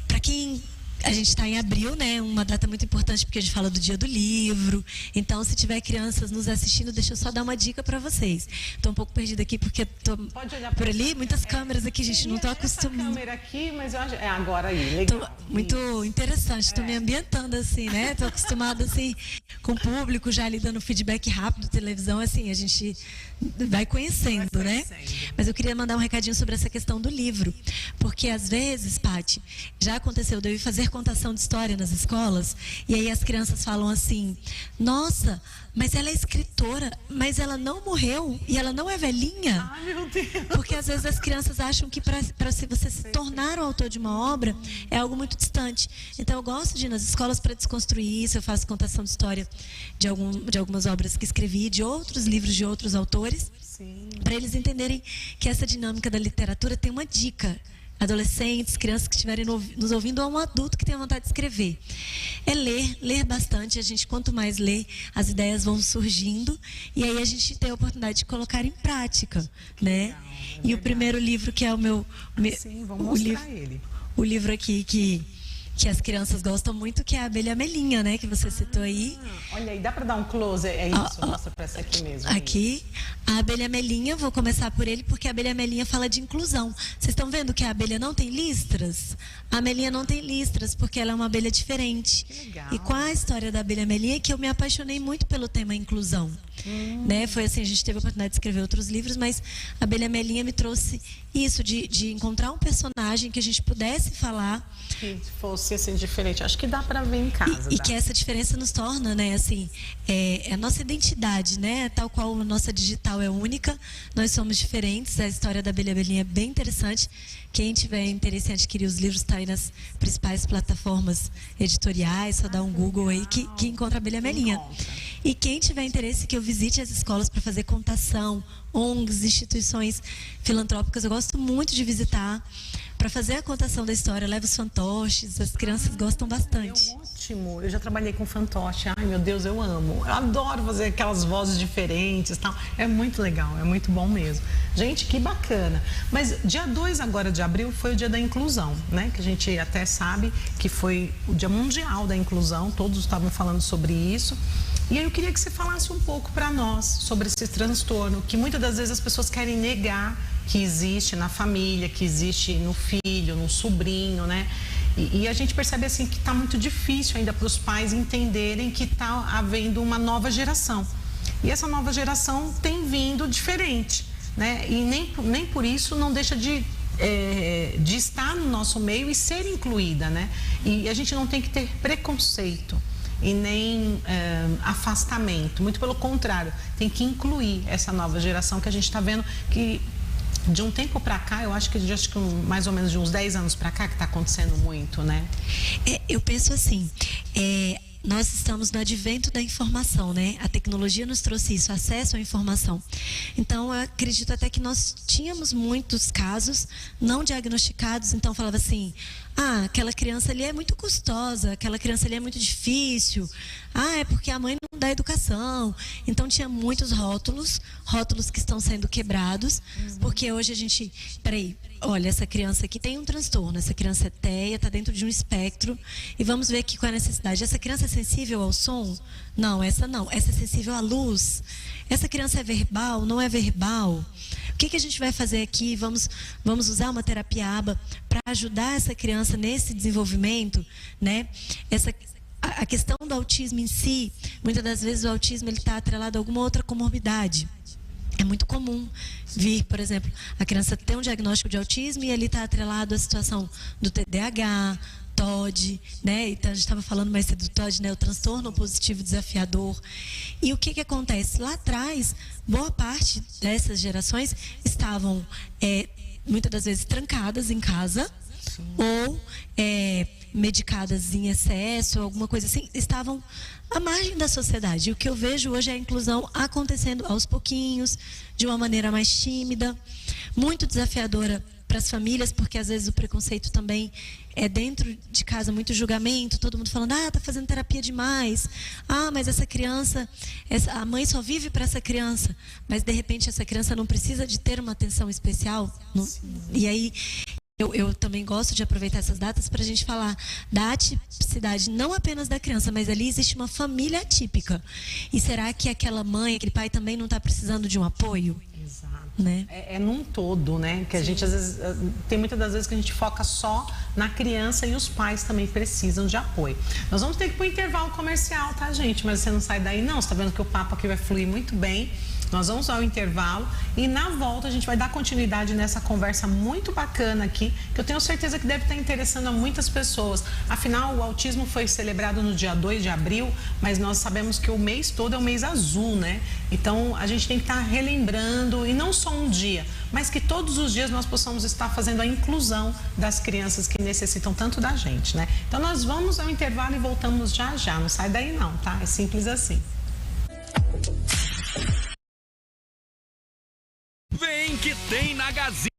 Para quem... A gente está em abril, né? Uma data muito importante porque a gente fala do Dia do Livro. Então, se tiver crianças nos assistindo, deixa eu só dar uma dica para vocês. Estou um pouco perdida aqui porque estou por ali, muitas câmeras aqui, gente, não estou acostumada. Câmera aqui, mas eu acho... agora aí, legal. Muito interessante, estou me ambientando assim, né? Estou acostumada assim com o público, já ali dando feedback rápido, televisão, assim, a gente vai conhecendo, né? Mas eu queria mandar um recadinho sobre essa questão do livro, porque às vezes, Paty, já aconteceu de eu ir fazer contação de história nas escolas, e aí as crianças falam assim: nossa, mas ela é escritora, mas ela não morreu e ela não é velhinha. Ai, meu Deus. Porque às vezes as crianças acham que para você se tornar o autor de uma obra é algo muito distante. Então eu gosto de ir nas escolas para desconstruir isso. Eu faço contação de história de algumas obras que escrevi, de outros livros de outros autores, para eles entenderem que essa dinâmica da literatura tem uma dica. Adolescentes, crianças que estiverem nos ouvindo, ou um adulto que tenha vontade de escrever. É ler bastante. A gente, quanto mais lê, as ideias vão surgindo. E aí a gente tem a oportunidade de colocar em prática, né? E o primeiro livro, que é o meu... Sim, vamos mostrar ele. O livro aqui que as crianças gostam muito, que é a Abelha Melinha, né? Que você citou aí. Olha aí, dá para dar um close? É isso, mostra para essa aqui mesmo. Aqui, a Abelha Melinha, vou começar por ele, porque a Abelha Melinha fala de inclusão. Vocês estão vendo que a abelha não tem listras? A Melinha não tem listras, porque ela é uma abelha diferente. Que legal. E com a história da Abelha Melinha, que eu me apaixonei muito pelo tema inclusão. Né? Foi assim, a gente teve a oportunidade de escrever outros livros, mas a Abelha Melinha me trouxe isso, de encontrar um personagem que a gente pudesse falar. Que fosse assim, diferente. Acho que dá para ver em casa. E que essa diferença nos torna, né, assim, a nossa identidade, né? Tal qual a nossa digital é única, nós somos diferentes. A história da Abelha Melinha é bem interessante. Quem tiver interesse em adquirir os livros, está aí nas principais plataformas editoriais, só dá um Google aí que encontra a Abelha Melinha. E quem tiver interesse, que eu visite as escolas para fazer contação, ONGs, instituições filantrópicas, eu gosto muito de visitar para fazer a contação da história. Levo os fantoches, as crianças gostam bastante. Ótimo, eu já trabalhei com fantoche. Ai, meu Deus, eu amo. Eu adoro fazer aquelas vozes diferentes, tal. É muito legal, é muito bom mesmo. Gente, que bacana. Mas dia 2 agora de abril foi o dia da inclusão, né? Que a gente até sabe que foi o Dia Mundial da Inclusão, todos estavam falando sobre isso. E aí eu queria que você falasse um pouco para nós sobre esse transtorno, que muitas das vezes as pessoas querem negar que existe na família, que existe no filho, no sobrinho, né? E a gente percebe assim que está muito difícil ainda para os pais entenderem que está havendo uma nova geração. E essa nova geração tem vindo diferente, né? E nem por isso não deixa de estar no nosso meio e ser incluída, né? E a gente não tem que ter preconceito e nem afastamento, muito pelo contrário, tem que incluir essa nova geração que a gente está vendo que de um tempo para cá, eu acho que mais ou menos de uns 10 anos para cá que está acontecendo muito, né? Eu penso assim, nós estamos no advento da informação, né? A tecnologia nos trouxe isso, acesso à informação. Então, eu acredito até que nós tínhamos muitos casos não diagnosticados, então falava assim: ah, aquela criança ali é muito custosa, aquela criança ali é muito difícil, ah, é porque a mãe não dá educação. Então tinha muitos rótulos que estão sendo quebrados, porque hoje a gente, olha, essa criança aqui tem um transtorno, essa criança é TEA, está dentro de um espectro, e vamos ver aqui qual é a necessidade. Essa criança é sensível ao som? Não, essa é sensível à luz. Essa criança é verbal? Não é verbal? O que a gente vai fazer aqui? Vamos usar uma terapia ABA para ajudar essa criança nesse desenvolvimento, né? A questão do autismo em si, muitas das vezes o autismo está atrelado a alguma outra comorbidade. É muito comum vir, por exemplo, a criança ter um diagnóstico de autismo e ali está atrelado à situação do TDAH, TOD, né? Então a gente estava falando mais cedo do TOD, né? O transtorno positivo desafiador. E o que acontece? Lá atrás, boa parte dessas gerações estavam, muitas das vezes, trancadas em casa. Sim. Ou medicadas em excesso, alguma coisa assim, estavam à margem da sociedade. E o que eu vejo hoje é a inclusão acontecendo aos pouquinhos, de uma maneira mais tímida, muito desafiadora para as famílias, porque às vezes o preconceito também é dentro de casa, muito julgamento, todo mundo falando: ah, tá fazendo terapia demais, ah, mas essa criança, a mãe só vive para essa criança, mas de repente essa criança não precisa de ter uma atenção especial, não, e aí Eu também gosto de aproveitar essas datas para a gente falar da atipicidade, não apenas da criança, mas ali existe uma família atípica. E será que aquela mãe, aquele pai também não está precisando de um apoio? Exato. Né? É num todo, né? Que a gente, às vezes, tem muitas das vezes que a gente foca só na criança e os pais também precisam de apoio. Nós vamos ter que ir para o intervalo comercial, tá, gente? Mas você não sai daí, não. Você está vendo que o papo aqui vai fluir muito bem. Nós vamos ao intervalo e na volta a gente vai dar continuidade nessa conversa muito bacana aqui, que eu tenho certeza que deve estar interessando a muitas pessoas. Afinal, o autismo foi celebrado no dia 2 de abril, mas nós sabemos que o mês todo é o mês azul, né? Então, a gente tem que estar relembrando, e não só um dia, mas que todos os dias nós possamos estar fazendo a inclusão das crianças que necessitam tanto da gente, né? Então, nós vamos ao intervalo e voltamos já já. Não sai daí não, tá? É simples assim. Vem que tem na Gazin.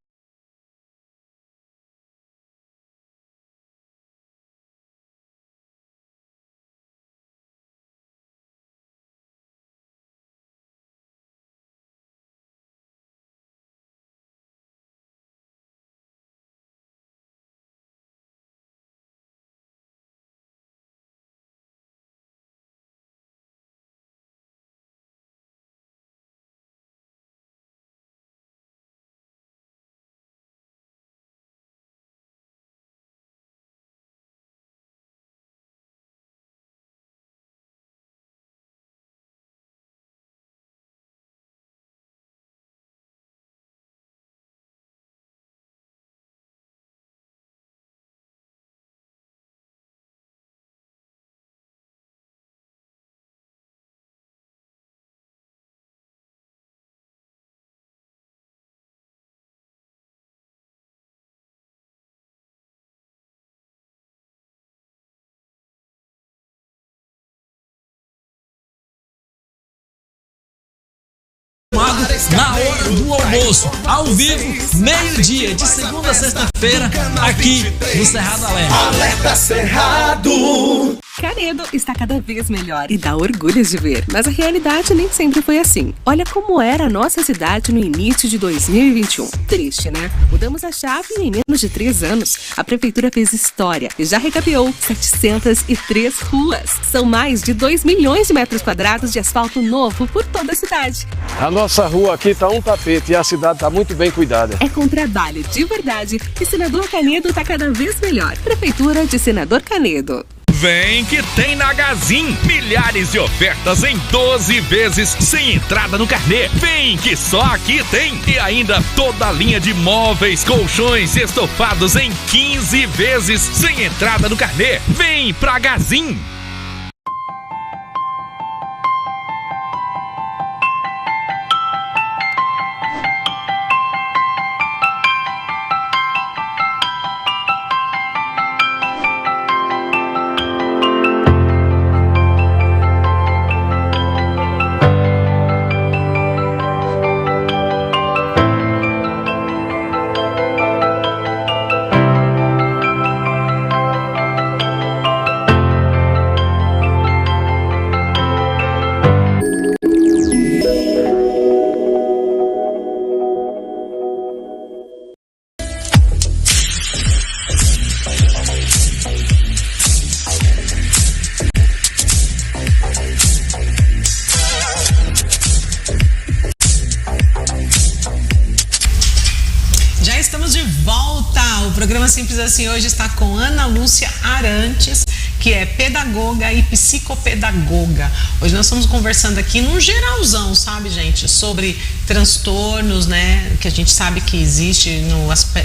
Na hora do almoço, ao vivo, meio-dia, de segunda a sexta-feira, aqui no Cerrado Alerta. Alerta Cerrado! Canedo está cada vez melhor e dá orgulho de ver, mas a realidade nem sempre foi assim. Olha como era a nossa cidade no início de 2021. Triste, né? Mudamos a chave e em menos de 3 anos, a prefeitura fez história e já recapeou 703 ruas. São mais de 2 milhões de metros quadrados de asfalto novo por toda a cidade. A nossa rua aqui tá um tapete e a cidade tá muito bem cuidada. É com trabalho de verdade que Senador Canedo está cada vez melhor. Prefeitura de Senador Canedo. Vem que tem na Gazin. Milhares de ofertas em 12 vezes sem entrada no carnê. Vem que só aqui tem. E ainda toda a linha de móveis, colchões, estofados em 15 vezes sem entrada no carnê. Vem pra Gazin. Simples Assim hoje está com Ana Lúcia Arantes, que é pedagoga e psicopedagoga. Hoje nós estamos conversando aqui num geralzão, sabe, gente, sobre transtornos, né, que a gente sabe que existe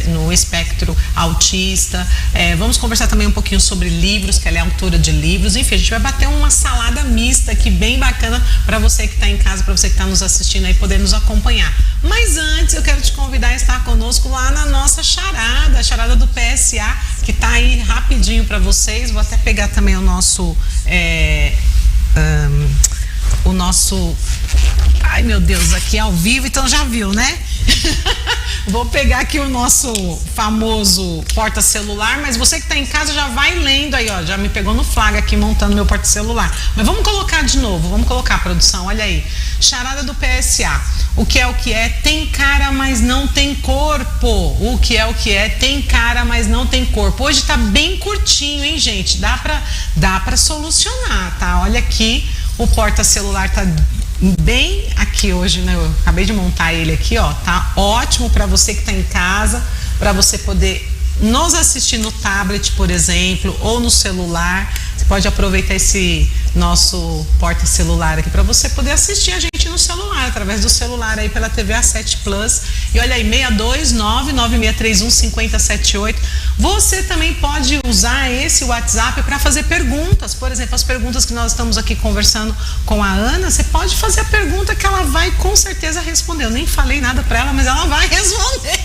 no espectro autista. Vamos conversar também um pouquinho sobre livros, que ela é autora de livros. Enfim, a gente vai bater uma salada mista aqui, bem bacana, para você que está em casa, para você que está nos assistindo aí, poder nos acompanhar. Mas antes, eu quero te convidar a estar conosco lá na nossa charada, a charada do PSA, que está aí rapidinho para vocês. Vou até pegar também o nosso... Ai, meu Deus, aqui ao vivo, então já viu, né? Vou pegar aqui o nosso famoso porta-celular, mas você que está em casa já vai lendo aí, ó, já me pegou no flagra aqui montando meu porta-celular. Mas vamos colocar de novo, vamos colocar, produção, olha aí. Charada do PSA. O que é, tem cara, mas não tem corpo. O que é, tem cara, mas não tem corpo. Hoje tá bem curtinho, hein, gente? Dá pra solucionar, tá? Olha aqui, o porta-celular tá bem aqui hoje, né? Eu acabei de montar ele aqui, ó. Tá ótimo para você que tá em casa, para você poder nos assistir no tablet, por exemplo, ou no celular. Você pode aproveitar esse nosso porta-celular aqui para você poder assistir a gente no celular, através do celular aí pela TV A7 Plus. E olha aí, 62996315078. Você também pode usar esse WhatsApp para fazer perguntas. Por exemplo, as perguntas que nós estamos aqui conversando com a Ana, você pode fazer a pergunta que ela vai com certeza responder. Eu nem falei nada para ela, mas ela vai responder.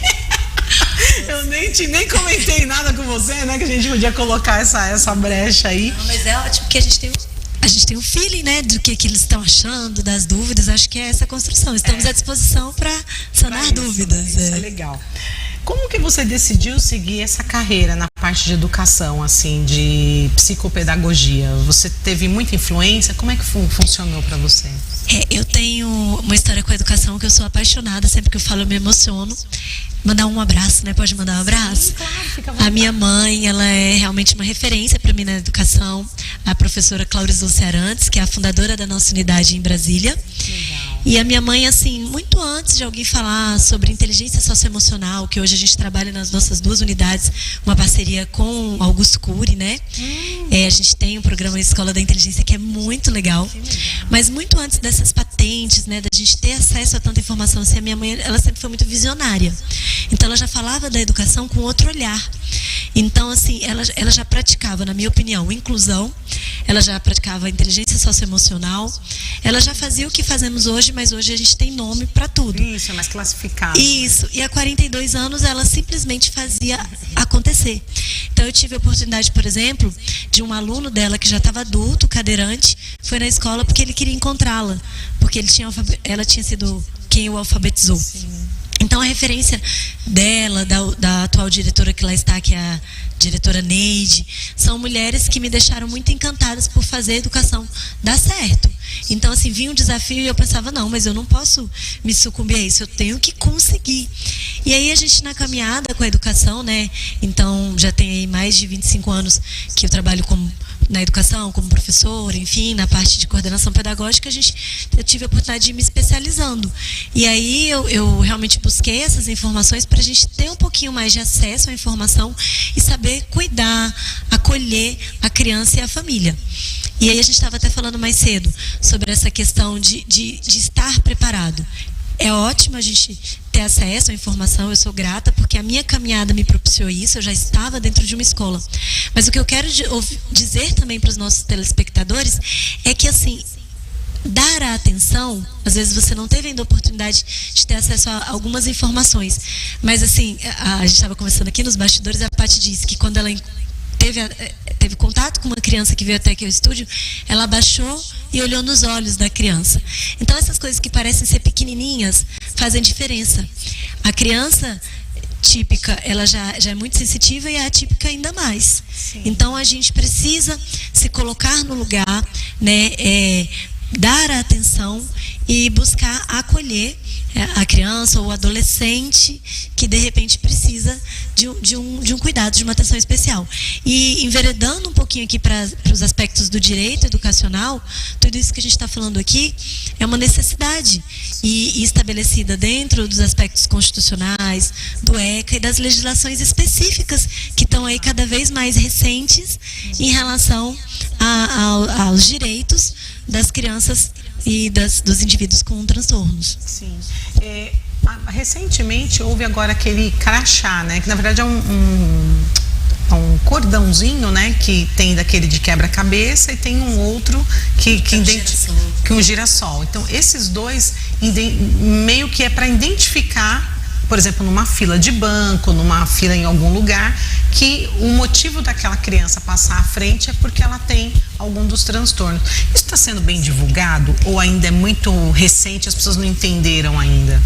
Eu nem comentei nada com você, né? Que a gente podia colocar essa brecha aí. Não, mas é ótimo que a gente tem um feeling, né? Do que eles estão achando, das dúvidas. Acho que é essa construção. Estamos à disposição para sanar dúvidas. Isso é legal. Como que você decidiu seguir essa carreira na parte de educação, assim, de psicopedagogia? Você teve muita influência? Como é que funcionou para você? Eu tenho uma história com a educação que eu sou apaixonada. Sempre que eu falo, eu me emociono. Mandar um abraço, né? Pode mandar um abraço? Sim, claro, fica à vontade. A minha mãe, ela é realmente uma referência para mim na educação. A professora Claurice Arantes, que é a fundadora da nossa unidade em Brasília. Legal. E a minha mãe, assim, muito antes de alguém falar sobre inteligência socioemocional, que hoje a gente trabalha nas nossas duas unidades, uma parceria com Augusto Cury, né? A gente tem um programa Escola da Inteligência que é muito legal. Mas muito antes dessas patentes, né, da gente ter acesso a tanta informação, assim, a minha mãe, ela sempre foi muito visionária. Então ela já falava da educação com outro olhar. Então, assim, ela já praticava, na minha opinião, inclusão, ela já praticava inteligência socioemocional, ela já fazia o que fazemos hoje, mas hoje a gente tem nome para tudo. Isso, é mais classificado. Isso, e há 42 anos ela simplesmente fazia acontecer. Então eu tive a oportunidade, por exemplo, de um aluno dela que já estava adulto, cadeirante, foi na escola porque ele queria encontrá-la, porque ela tinha sido quem o alfabetizou. Sim. Então a referência dela, da atual diretora que lá está, que é a diretora Neide, são mulheres que me deixaram muito encantadas por fazer a educação dar certo. Então, assim, vinha um desafio e eu pensava, não, mas eu não posso me sucumbir a isso, eu tenho que conseguir. E aí a gente na caminhada com a educação, né? Então, já tem aí mais de 25 anos que eu trabalho na educação, como professora, enfim, na parte de coordenação pedagógica, eu tive a oportunidade de ir me especializando. E aí eu realmente busquei essas informações para a gente ter um pouquinho mais de acesso à informação e saber cuidar, acolher a criança e a família. E aí a gente estava até falando mais cedo sobre essa questão de estar preparado. É ótimo a gente ter acesso à informação, eu sou grata porque a minha caminhada me propiciou isso, eu já estava dentro de uma escola. Mas o que eu quero dizer também para os nossos telespectadores é que, assim, dar a atenção, às vezes você não teve ainda a oportunidade de ter acesso a algumas informações, mas assim, a gente estava conversando aqui nos bastidores, a Paty disse que quando ela teve contato com uma criança que veio até aqui ao estúdio, ela abaixou e olhou nos olhos da criança. Então essas coisas que parecem ser pequenininhas fazem diferença. A criança típica, ela já é muito sensitiva e a atípica ainda mais. Sim. Então a gente precisa se colocar no lugar, né, dar a atenção e buscar acolher a criança ou o adolescente que de repente precisa de um cuidado, de uma atenção especial. E enveredando um pouquinho aqui para os aspectos do direito educacional, tudo isso que a gente está falando aqui é uma necessidade e estabelecida dentro dos aspectos constitucionais, do ECA e das legislações específicas que estão aí cada vez mais recentes em relação aos direitos das crianças e dos indivíduos com transtornos. Sim. Recentemente houve agora aquele crachá, né? Que na verdade é um cordãozinho, né? Que tem daquele de quebra-cabeça e tem um outro que um girassol. Então esses dois meio que é para identificar, por exemplo, numa fila de banco, numa fila em algum lugar, que o motivo daquela criança passar à frente é porque ela tem algum dos transtornos. Isso está sendo bem divulgado ou ainda é muito recente, as pessoas não entenderam ainda?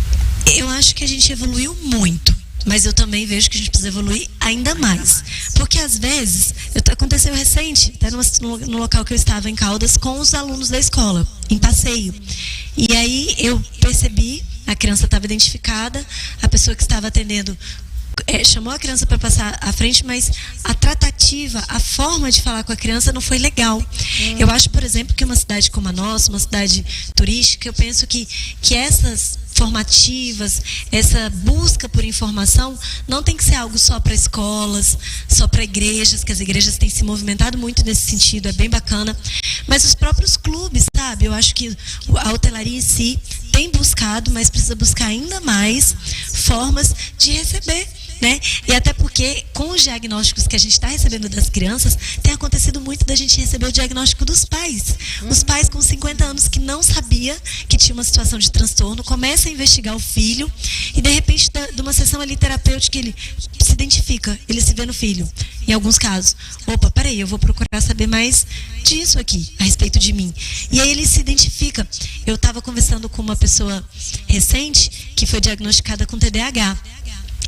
Eu acho que a gente evoluiu muito, mas eu também vejo que a gente precisa evoluir ainda mais. Porque às vezes, aconteceu recente, até no local que eu estava em Caldas, com os alunos da escola, em passeio. E aí eu percebi, a criança estava identificada, a pessoa que estava atendendo chamou a criança para passar à frente, mas a tratativa, a forma de falar com a criança não foi legal. Eu acho, por exemplo, que uma cidade como a nossa, uma cidade turística, eu penso que essas formativas, essa busca por informação não tem que ser algo só para escolas, só para igrejas, que as igrejas têm se movimentado muito nesse sentido, é bem bacana, mas os próprios clubes, sabe? Eu acho que a hotelaria em si tem buscado, mas precisa buscar ainda mais formas de receber, né? E até porque com os diagnósticos que a gente está recebendo das crianças, tem acontecido muito da gente receber o diagnóstico dos pais. Os pais com 50 anos que não sabia que tinha uma situação de transtorno, começam a investigar o filho e de repente de uma sessão ali terapêutica ele se identifica, ele se vê no filho. Em alguns casos, opa, peraí, eu vou procurar saber mais disso aqui, a respeito de mim. E aí ele se identifica. Eu estava conversando com uma pessoa recente que foi diagnosticada com TDAH.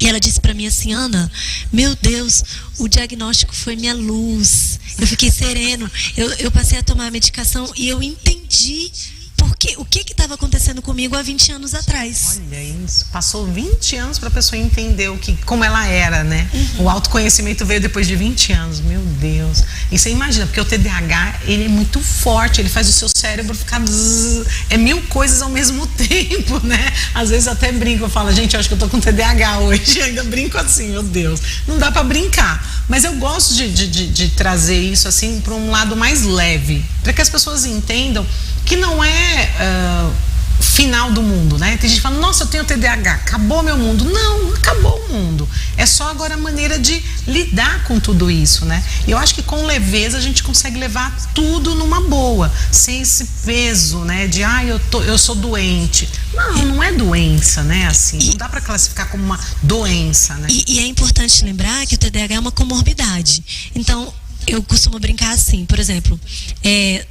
E ela disse para mim assim, Ana, meu Deus, o diagnóstico foi minha luz. Eu fiquei sereno. Eu passei a tomar a medicação e eu entendi o que estava acontecendo comigo há 20 anos atrás. Olha isso, passou 20 anos para a pessoa entender como ela era, né? O autoconhecimento veio depois de 20 anos, meu Deus. E você imagina, porque o TDAH, ele é muito forte, ele faz o seu cérebro ficar... É 1000 coisas ao mesmo tempo, né? Às vezes até brinco, eu falo, gente, eu acho que eu tô com TDAH hoje, ainda brinco assim, meu Deus. Não dá para brincar, mas eu gosto de trazer isso assim para um lado mais leve, para que as pessoas entendam que não é final do mundo, né? Tem gente que fala, nossa, eu tenho TDAH, acabou meu mundo. Não, acabou o mundo. É só agora a maneira de lidar com tudo isso, né? E eu acho que com leveza a gente consegue levar tudo numa boa, sem esse peso, né? De, eu sou doente. Não é doença, né? Assim, não dá para classificar como uma doença, né? E é importante lembrar que o TDAH é uma comorbidade. Então, eu costumo brincar assim, por exemplo,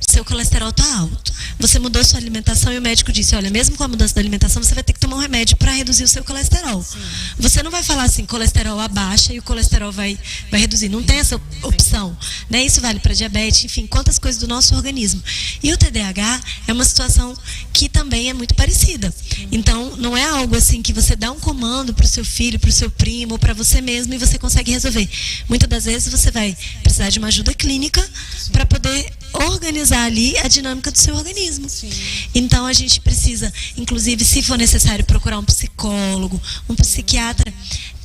seu colesterol está alto, você mudou sua alimentação e o médico disse, olha, mesmo com a mudança da alimentação, você vai ter que tomar um remédio para reduzir o seu colesterol. Sim. Você não vai falar assim, colesterol abaixa e o colesterol vai reduzir, não tem essa opção, né? Isso vale para diabetes, enfim, quantas coisas do nosso organismo. E o TDAH é uma situação que também é muito parecida. Então, não é algo assim que você dá um comando para o seu filho, para o seu primo, para você mesmo e você consegue resolver. Muitas das vezes você vai precisar de uma ajuda clínica para poder organizar ali a dinâmica do seu organismo. Sim. Então a gente precisa, inclusive, se for necessário, procurar um psicólogo, um psiquiatra.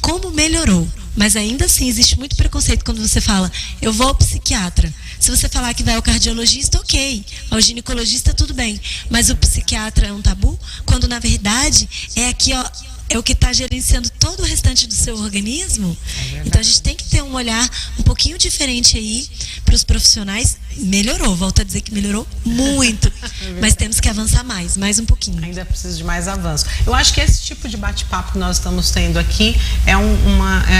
Como melhorou? Mas ainda assim existe muito preconceito quando você fala, eu vou ao psiquiatra. Se você falar que vai ao cardiologista, ok. Ao ginecologista, tudo bem. Mas o psiquiatra é um tabu? Quando na verdade é aqui, ó, é o que está gerenciando todo o restante do seu organismo. Então a gente tem que ter um olhar um pouquinho diferente aí para os profissionais. Melhorou, volto a dizer que melhorou muito, mas temos que avançar mais um pouquinho. Ainda precisa de mais avanço. Eu acho que esse tipo de bate-papo que nós estamos tendo aqui é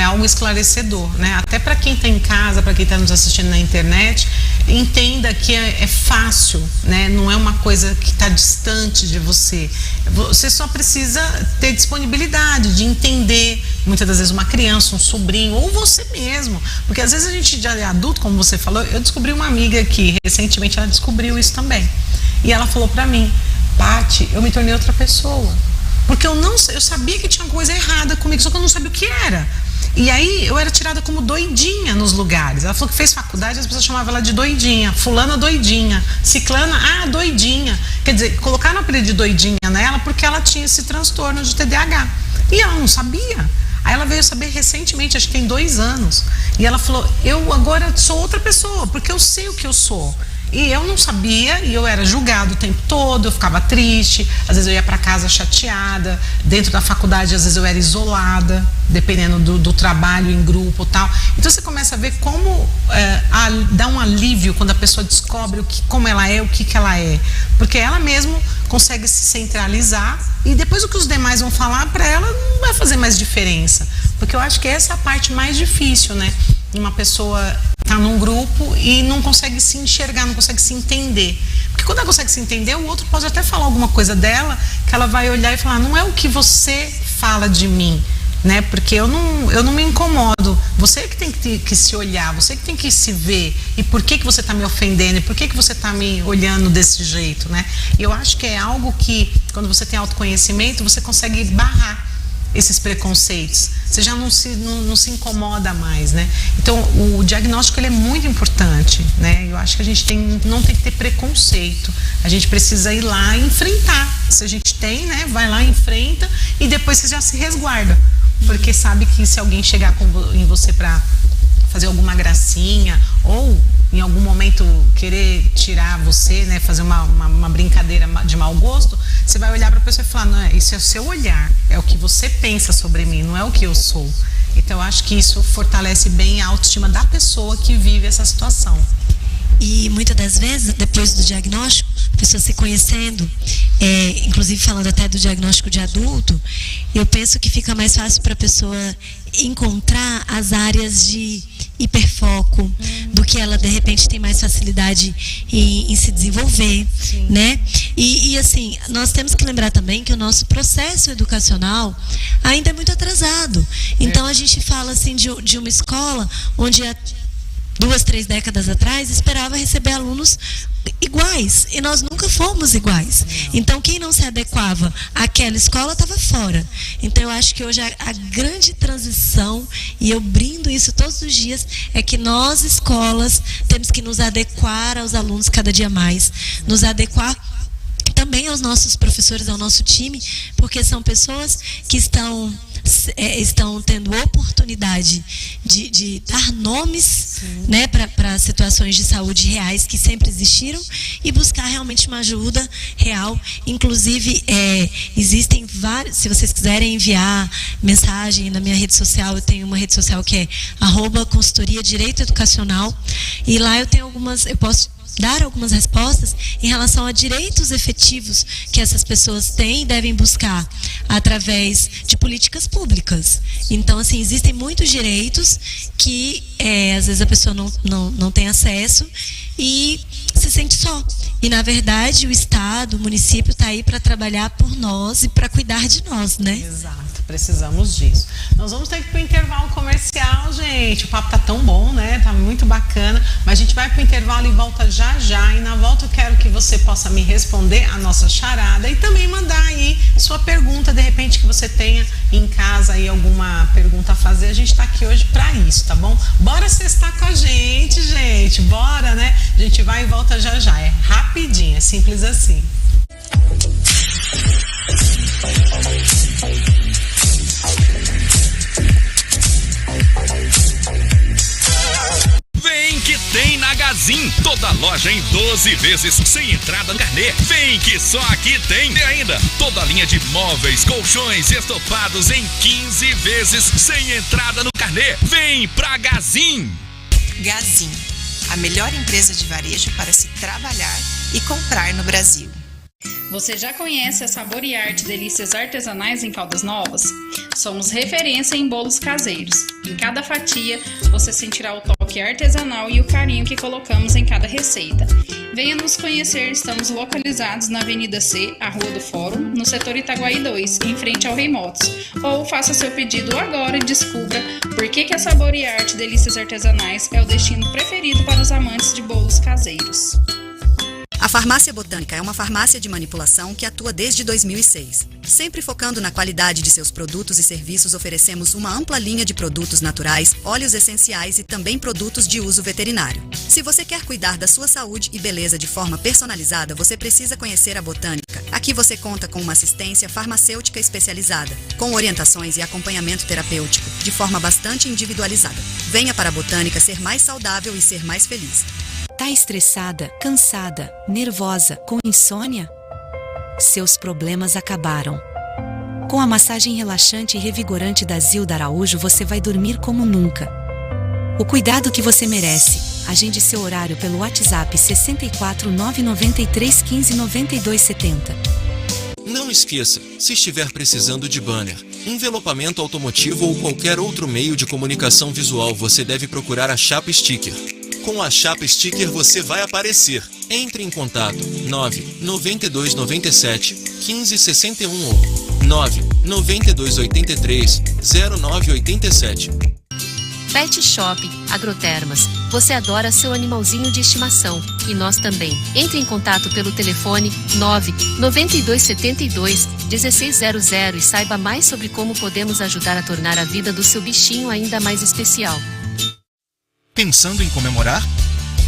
algo esclarecedor, né? Até para quem está em casa, para quem está nos assistindo na internet, entenda que é fácil, né? Não é uma coisa que está distante de você. Você só precisa ter disponibilidade de entender, muitas das vezes uma criança, um sobrinho, ou você mesmo. Porque às vezes a gente já é adulto, como você falou, eu descobri uma amiga que recentemente ela descobriu isso também. E ela falou pra mim, Paty, eu me tornei outra pessoa. Porque eu sabia que tinha coisa errada comigo, só que eu não sabia o que era. E aí eu era tirada como doidinha nos lugares. Ela falou que fez faculdade, as pessoas chamavam ela de doidinha. Fulana doidinha, ciclana, doidinha. Quer dizer, colocaram o apelido de doidinha nela porque ela tinha esse transtorno de TDAH. E ela não sabia. Aí ela veio saber recentemente, acho que tem 2 anos. E ela falou, eu agora sou outra pessoa, porque eu sei o que eu sou. E eu não sabia, e eu era julgada o tempo todo, eu ficava triste, às vezes eu ia para casa chateada, dentro da faculdade às vezes eu era isolada, dependendo do trabalho em grupo e tal. Então você começa a ver como dá um alívio quando a pessoa descobre como ela é, o que ela é. Porque ela mesmo consegue se centralizar e depois o que os demais vão falar para ela não vai fazer mais diferença. Porque eu acho que essa é a parte mais difícil, né? Uma pessoa tá num grupo e não consegue se enxergar, não consegue se entender. Porque quando ela consegue se entender, o outro pode até falar alguma coisa dela, que ela vai olhar e falar, não é o que você fala de mim, né? Porque eu não me incomodo. Você que tem que se olhar, você que tem que se ver. E por que você está me ofendendo? E por que você está me olhando desse jeito, né? E eu acho que é algo que, quando você tem autoconhecimento, você consegue barrar esses preconceitos. Você já não se incomoda mais, né? Então, o diagnóstico ele é muito importante, né? Eu acho que a gente não tem que ter preconceito. A gente precisa ir lá e enfrentar. Se a gente tem, né? Vai lá, enfrenta e depois você já se resguarda. Porque sabe que se alguém chegar em você para fazer alguma gracinha ou em algum momento querer tirar você, né, fazer uma brincadeira de mau gosto, você vai olhar para a pessoa e falar, não, isso é o seu olhar, é o que você pensa sobre mim, não é o que eu sou. Então eu acho que isso fortalece bem a autoestima da pessoa que vive essa situação. E muitas das vezes, depois do diagnóstico, a pessoa se conhecendo, inclusive falando até do diagnóstico de adulto, eu penso que fica mais fácil para a pessoa encontrar as áreas de hiperfoco, do que ela de repente tem mais facilidade em se desenvolver, né? E assim, nós temos que lembrar também que o nosso processo educacional ainda é muito atrasado. Então a gente fala assim de uma escola onde 2, 3 décadas atrás esperava receber alunos iguais, e nós nunca fomos iguais. Então quem não se adequava àquela escola estava fora. Então eu acho que hoje a grande transição, e eu brindo isso todos os dias, é que nós escolas temos que nos adequar aos alunos cada dia mais, nos adequar também aos nossos professores, ao nosso time, porque são pessoas que estão tendo oportunidade de dar nomes, né, para situações de saúde reais que sempre existiram e buscar realmente uma ajuda real. Inclusive, existem vários, se vocês quiserem enviar mensagem na minha rede social, eu tenho uma rede social que é @consultoria direito educacional, e lá eu posso dar algumas respostas em relação a direitos efetivos que essas pessoas têm e devem buscar através de políticas públicas. Então, assim, existem muitos direitos que às vezes a pessoa não tem acesso e se sente só. E, na verdade, o Estado, o município está aí para trabalhar por nós e para cuidar de nós, né? Exato, precisamos disso. Nós vamos ter que ir para o intervalo comercial, gente. O papo tá tão bom, né? Tá muito bacana. Mas a gente vai para o intervalo e volta já já. E na volta eu quero que você possa me responder a nossa charada e também mandar aí sua pergunta, de repente, que você tenha em casa aí alguma pergunta a fazer. A gente tá aqui hoje para isso, tá bom? Bora sextar com a gente, gente. Bora, né? A gente vai e volta já já. É rapidinho, é simples assim. Vem que tem na Gazin, toda loja em 12 vezes sem entrada no carnê. Vem que só aqui tem. E ainda, toda linha de móveis, colchões, estofados em 15 vezes sem entrada no carnê. Vem pra Gazin. Gazin, a melhor empresa de varejo para se trabalhar e comprar no Brasil. Você já conhece a Sabor e Arte Delícias Artesanais em Caldas Novas? Somos referência em bolos caseiros. Em cada fatia, você sentirá o toque artesanal e o carinho que colocamos em cada receita. Venha nos conhecer, estamos localizados na Avenida C, a Rua do Fórum, no setor Itaguaí 2, em frente ao Rei Motos. Ou faça seu pedido agora e descubra por que a Sabor e Arte Delícias Artesanais é o destino preferido para os amantes de bolos caseiros. A Farmácia Botânica é uma farmácia de manipulação que atua desde 2006. Sempre focando na qualidade de seus produtos e serviços, oferecemos uma ampla linha de produtos naturais, óleos essenciais e também produtos de uso veterinário. Se você quer cuidar da sua saúde e beleza de forma personalizada, você precisa conhecer a Botânica. Aqui você conta com uma assistência farmacêutica especializada, com orientações e acompanhamento terapêutico, de forma bastante individualizada. Venha para a Botânica ser mais saudável e ser mais feliz. Tá estressada, cansada, nervosa, com insônia? Seus problemas acabaram. Com a massagem relaxante e revigorante da Zilda Araújo, você vai dormir como nunca. O cuidado que você merece. Agende seu horário pelo WhatsApp 64 993 15 92 70. Não esqueça, se estiver precisando de banner, envelopamento automotivo ou qualquer outro meio de comunicação visual, você deve procurar a Chapa Sticker. Com a Chapa Sticker você vai aparecer. Entre em contato 9 92 97 15 61 ou 9 9283 0987. Pet Shop Agrotermas. Você adora seu animalzinho de estimação e nós também. Entre em contato pelo telefone 99272 1600 e saiba mais sobre como podemos ajudar a tornar a vida do seu bichinho ainda mais especial. Pensando em comemorar?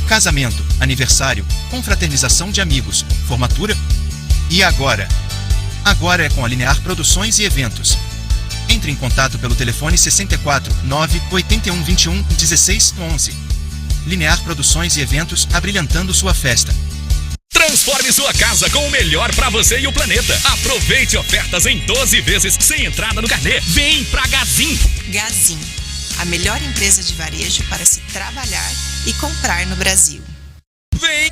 Casamento, aniversário, confraternização de amigos, formatura? E agora? Agora é com a Linear Produções e Eventos. Entre em contato pelo telefone 64 981 21 16 11. Linear Produções e Eventos, abrilhantando sua festa. Transforme sua casa com o melhor pra você e o planeta. Aproveite ofertas em 12 vezes sem entrada no carnê. Vem pra Gazin. Gazin, a melhor empresa de varejo para se trabalhar e comprar no Brasil. Vem!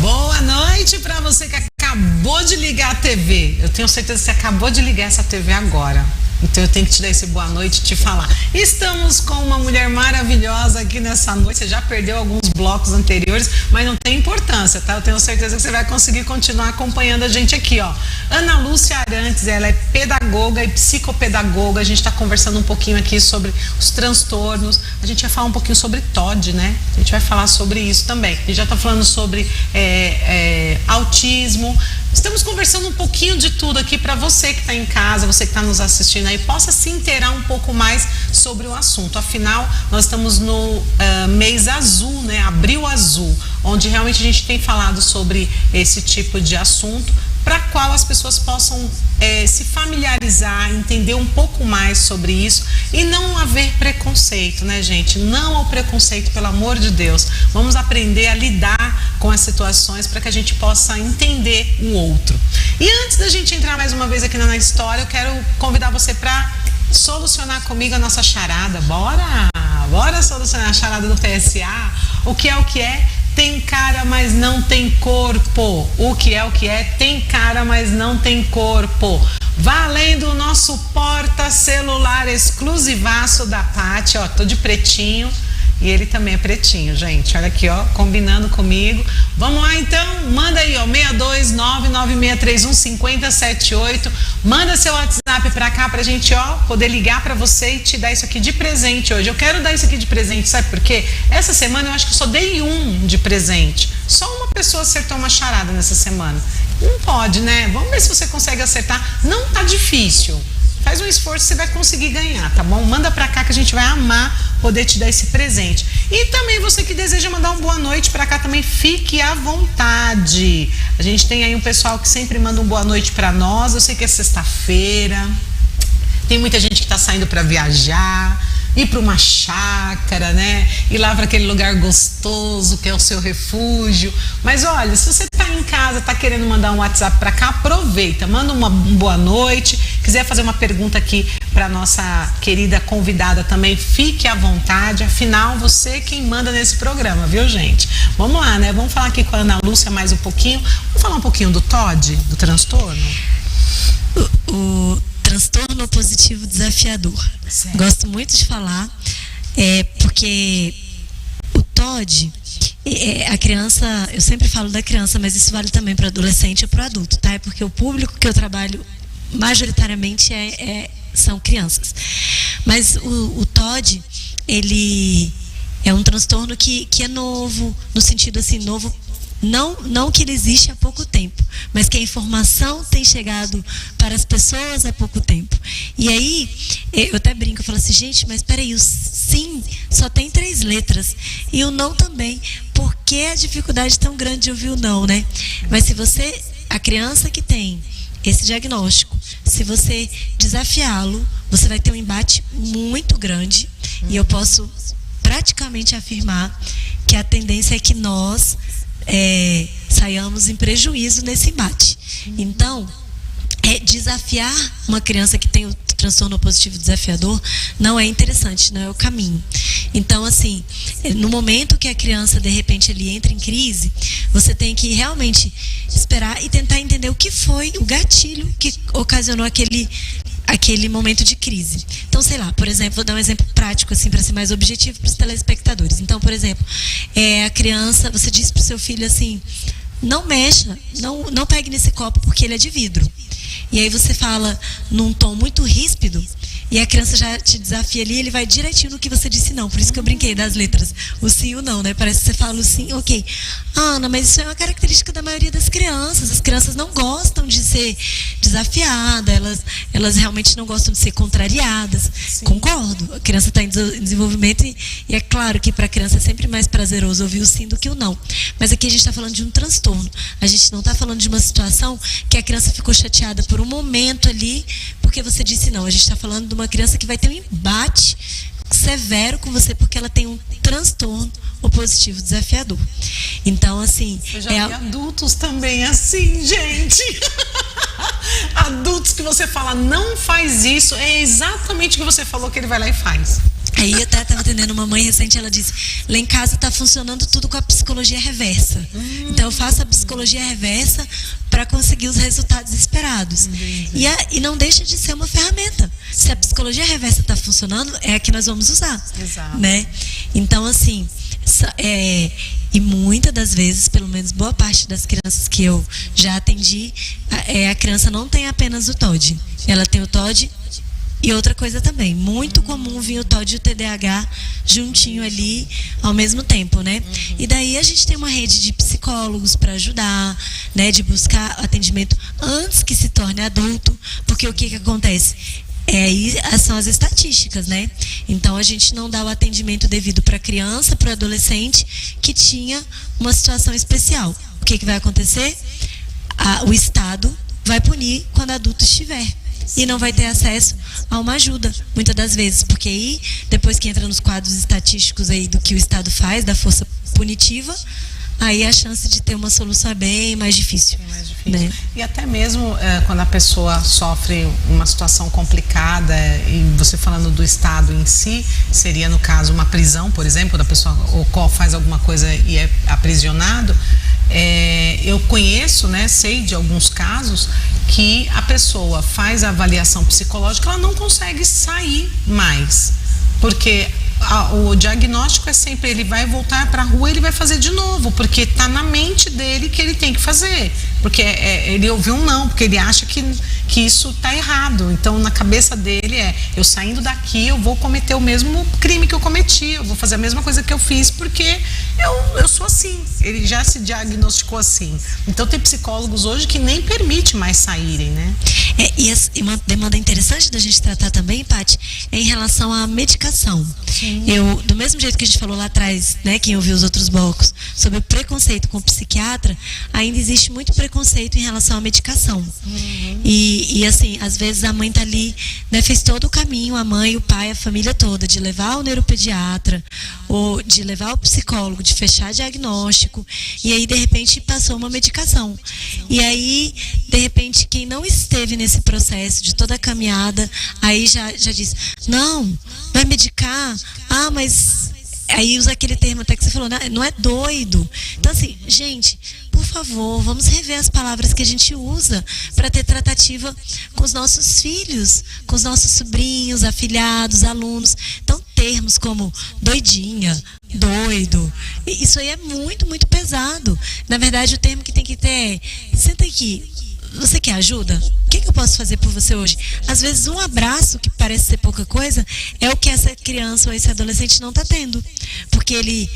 Boa noite para você que acabou de ligar a TV. Eu tenho certeza que você acabou de ligar essa TV agora. Então eu tenho que te dar esse boa noite e te falar. Estamos com uma mulher maravilhosa aqui nessa noite. Você já perdeu alguns blocos anteriores, mas não tem importância, tá? Eu tenho certeza que você vai conseguir continuar acompanhando a gente aqui, ó. Ana Lúcia Arantes, ela é pedagoga e psicopedagoga. A gente está conversando um pouquinho aqui sobre os transtornos. A gente vai falar um pouquinho sobre TOD, né? A gente vai falar sobre isso também. A gente já está falando sobre autismo. Estamos conversando um pouquinho de tudo aqui para você que está em casa, você que está nos assistindo aí, possa se inteirar um pouco mais sobre o assunto. Afinal, nós estamos no mês azul, né? Abril Azul, onde realmente a gente tem falado sobre esse tipo de assunto, para qual as pessoas possam se familiarizar, entender um pouco mais sobre isso e não haver preconceito, né, gente? Não ao preconceito, pelo amor de Deus. Vamos aprender a lidar com as situações para que a gente possa entender o outro. E antes da gente entrar mais uma vez aqui na história, eu quero convidar você para solucionar comigo a nossa charada. Bora solucionar a charada do PSA. O que é? Tem cara, mas não tem corpo. O que é? Tem cara, mas não tem corpo. Valendo o nosso porta-celular exclusivaço da Paty, ó, tô de pretinho. E ele também é pretinho, gente. Olha aqui, ó, combinando comigo. Vamos lá, então. Manda aí, ó, 62996315078. Manda seu WhatsApp pra cá pra gente, ó, poder ligar pra você e te dar isso aqui de presente hoje. Eu quero dar isso aqui de presente, sabe por quê? Essa semana eu acho que eu só dei um de presente. Só uma pessoa acertou uma charada nessa semana. Não pode, né? Vamos ver se você consegue acertar. Não tá difícil. Faz um esforço, você vai conseguir ganhar, tá bom? Manda pra cá que a gente vai amar poder te dar esse presente. E também você que deseja mandar uma boa noite pra cá também, fique à vontade. A gente tem aí um pessoal que sempre manda uma boa noite pra nós. Eu sei que é sexta-feira, tem muita gente que tá saindo pra viajar, ir para uma chácara, né? Ir lá para aquele lugar gostoso que é o seu refúgio. Mas olha, se você está em casa, está querendo mandar um WhatsApp para cá, aproveita, manda uma boa noite. Quiser fazer uma pergunta aqui para nossa querida convidada também, fique à vontade. Afinal, você é quem manda nesse programa, viu, gente? Vamos lá, né? Vamos falar aqui com a Ana Lúcia mais um pouquinho. Vamos falar um pouquinho do TOD, do transtorno? O transtorno opositivo desafiador. Certo. Gosto muito de falar, porque o TOD, a criança, eu sempre falo da criança, mas isso vale também para adolescente e para o adulto, tá? É porque o público que eu trabalho majoritariamente são crianças. Mas o TOD, ele é um transtorno que é novo, no sentido assim, novo. Não que ele existe há pouco tempo, mas que a informação tem chegado para as pessoas há pouco tempo. E aí, eu até brinco, eu falo assim, gente, mas peraí, o sim só tem 3 letras, e o não também. Por que a dificuldade tão grande de ouvir o não, né? Mas se você, a criança que tem esse diagnóstico, se você desafiá-lo, você vai ter um embate muito grande, e eu posso praticamente afirmar que a tendência é que nós saiamos em prejuízo nesse embate. Então, desafiar uma criança que tem o transtorno opositivo desafiador não é interessante, não é o caminho. Então, assim, no momento que a criança, de repente, ele entra em crise, você tem que realmente esperar e tentar entender o que foi o gatilho que ocasionou aquele momento de crise. Então, sei lá, por exemplo, vou dar um exemplo prático, assim, para ser mais objetivo para os telespectadores. Então, por exemplo, a criança, você diz para o seu filho assim, não mexa, não pegue nesse copo porque ele é de vidro. E aí você fala num tom muito ríspido, e a criança já te desafia ali, ele vai direitinho no que você disse não. Por isso que eu brinquei das letras, o sim e o não, né? Parece que você fala o sim, ok. Ana, mas isso é uma característica da maioria das crianças. As crianças não gostam de ser desafiadas, elas realmente não gostam de ser contrariadas. Sim. Concordo, a criança está em desenvolvimento e é claro que para a criança é sempre mais prazeroso ouvir o sim do que o não. Mas aqui a gente está falando de um transtorno. A gente não está falando de uma situação que a criança ficou chateada por um momento ali, porque você disse não. A gente está falando de uma criança que vai ter um embate severo com você porque ela tem um transtorno opositivo desafiador. Então, assim... Eu já vi adultos também assim, gente. Adultos que você fala, não faz isso, é exatamente o que você falou que ele vai lá e faz. Aí eu até estava atendendo uma mãe recente, ela disse, lá em casa está funcionando tudo com a psicologia reversa. Então eu faço a psicologia reversa para conseguir os resultados esperados. E não deixa de ser uma ferramenta. Se a psicologia reversa está funcionando, é a que nós vamos usar. Exato. Né? Então, assim, e muitas das vezes, pelo menos boa parte das crianças que eu já atendi, a criança não tem apenas o TOD. Ela tem o TOD. E outra coisa também, muito comum vir o TOD e o TDAH juntinho ali ao mesmo tempo, né? E daí a gente tem uma rede de psicólogos para ajudar, né? De buscar atendimento antes que se torne adulto, porque o que acontece? Aí são as estatísticas, né? Então a gente não dá o atendimento devido para a criança, para o adolescente que tinha uma situação especial. O que vai acontecer? O Estado vai punir quando adulto estiver. E não vai ter acesso a uma ajuda, muitas das vezes, porque aí, depois que entra nos quadros estatísticos aí do que o Estado faz, da força punitiva, aí a chance de ter uma solução é bem mais difícil. Né? E até mesmo quando a pessoa sofre uma situação complicada, e você falando do Estado em si, seria no caso uma prisão, por exemplo, da pessoa ou faz alguma coisa e é aprisionado. Eu conheço, né, sei de alguns casos que a pessoa faz a avaliação psicológica, ela não consegue sair mais, porque o diagnóstico é sempre, ele vai voltar para a rua, ele vai fazer de novo, porque está na mente dele que ele tem que fazer, porque ele ouviu um não, porque ele acha que isso está errado. Então na cabeça dele eu saindo daqui, eu vou cometer o mesmo crime que eu cometi, eu vou fazer a mesma coisa que eu fiz, porque eu sou assim. Ele já se diagnosticou assim. Então tem psicólogos hoje que nem permite mais saírem, né? E uma demanda interessante da gente tratar também, Paty, é em relação à medicação. Sim. Do mesmo jeito que a gente falou lá atrás, né, quem ouviu os outros blocos, sobre o preconceito com o psiquiatra, ainda existe muito preconceito em relação à medicação. E assim, às vezes a mãe tá ali, né, fez todo o caminho, a mãe, o pai, a família toda, de levar ao neuropediatra, ou de levar ao psicólogo, de fechar diagnóstico, e aí de repente passou uma medicação. E aí, de repente, quem não esteve nesse processo de toda a caminhada, aí já diz, não, vai medicar, mas aí usa aquele termo até que você falou, não é doido. Então assim, gente, por favor, vamos rever as palavras que a gente usa para ter tratativa com os nossos filhos, com os nossos sobrinhos, afilhados, alunos. Então termos como doidinha, doido, isso aí é muito, muito pesado. Na verdade, o termo que tem que ter é, senta aqui, você quer ajuda? O que eu posso fazer por você hoje? Às vezes um abraço, que parece ser pouca coisa, é o que essa criança ou esse adolescente não está tendo. Porque ele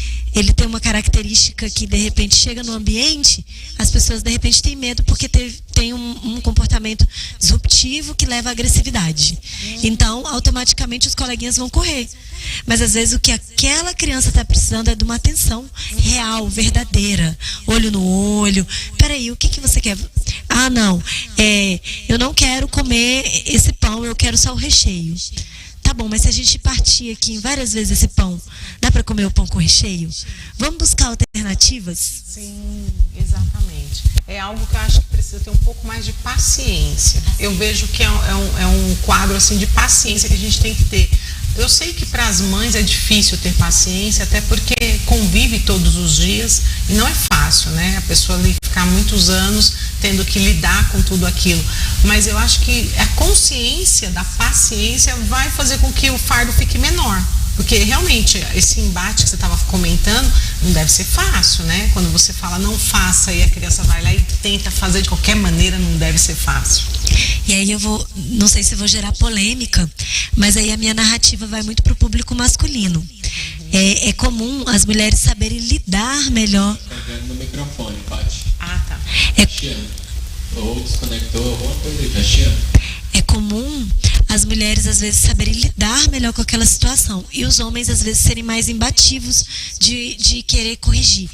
tem uma característica que de repente chega no ambiente, as pessoas de repente têm medo porque tem um comportamento disruptivo que leva à agressividade. Então, automaticamente os coleguinhas vão correr. Mas às vezes o que aquela criança está precisando é de uma atenção real, verdadeira, olho no olho. Peraí, o que você quer? Ah, não, eu não quero comer esse pão, eu quero só o recheio. Tá bom, mas se a gente partir aqui em várias vezes esse pão, dá para comer o pão com recheio? Vamos buscar alternativas alternativas? Sim, exatamente. É algo que eu acho que precisa ter um pouco mais de paciência. Eu vejo que é um quadro assim de paciência que a gente tem que ter. Eu sei que para as mães é difícil ter paciência, até porque convive todos os dias e não é fácil, né? A pessoa ali ficar muitos anos tendo que lidar com tudo aquilo. Mas eu acho que a consciência da paciência vai fazer com que o fardo fique menor. Porque realmente esse embate que você estava comentando não deve ser fácil, né? Quando você fala não faça e a criança vai lá e tenta fazer de qualquer maneira, não deve ser fácil. E aí não sei se vou gerar polêmica, mas aí a minha narrativa vai muito para o público masculino. É comum as mulheres saberem lidar melhor. No microfone, Paty. Ah, tá. Ou desconectou alguma coisa aí, tá chiando. É comum as mulheres às vezes saberem lidar melhor com aquela situação e os homens às vezes serem mais imbativos de querer corrigir.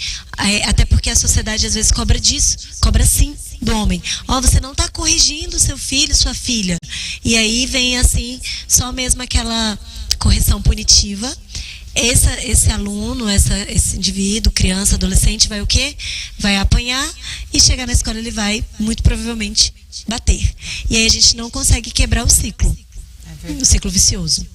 Até porque a sociedade às vezes cobra disso, cobra sim do homem. Você não está corrigindo seu filho, sua filha. E aí vem assim, só mesmo aquela correção punitiva. Esse aluno, esse indivíduo, criança, adolescente, vai o quê? Vai apanhar e chegar na escola ele vai, muito provavelmente, bater. E aí a gente não consegue quebrar o ciclo vicioso.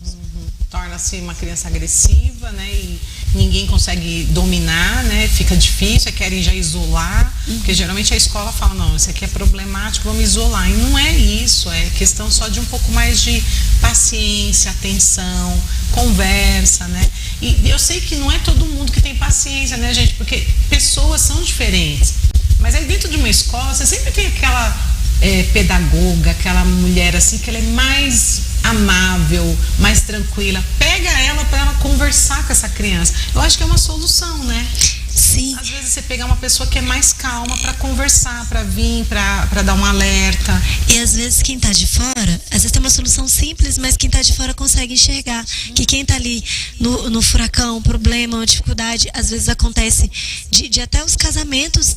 Torna-se uma criança agressiva, né? E ninguém consegue dominar, né? Fica difícil, querem já isolar, porque geralmente a escola fala, não, isso aqui é problemático, vamos isolar. E não é isso, é questão só de um pouco mais de paciência, atenção, conversa, né? E eu sei que não é todo mundo que tem paciência, né, gente? Porque pessoas são diferentes. Mas aí dentro de uma escola, você sempre tem aquela pedagoga, aquela mulher assim, que ela é mais amável, mais tranquila. Pega ela para ela conversar com essa criança. Eu acho que é uma solução, né? Sim. Às vezes você pegar uma pessoa que é mais calma para conversar, para vir, para dar um alerta. E às vezes quem está de fora, às vezes tem uma solução simples, mas quem está de fora consegue enxergar que quem está ali no furacão, problema, uma dificuldade, às vezes acontece de até os casamentos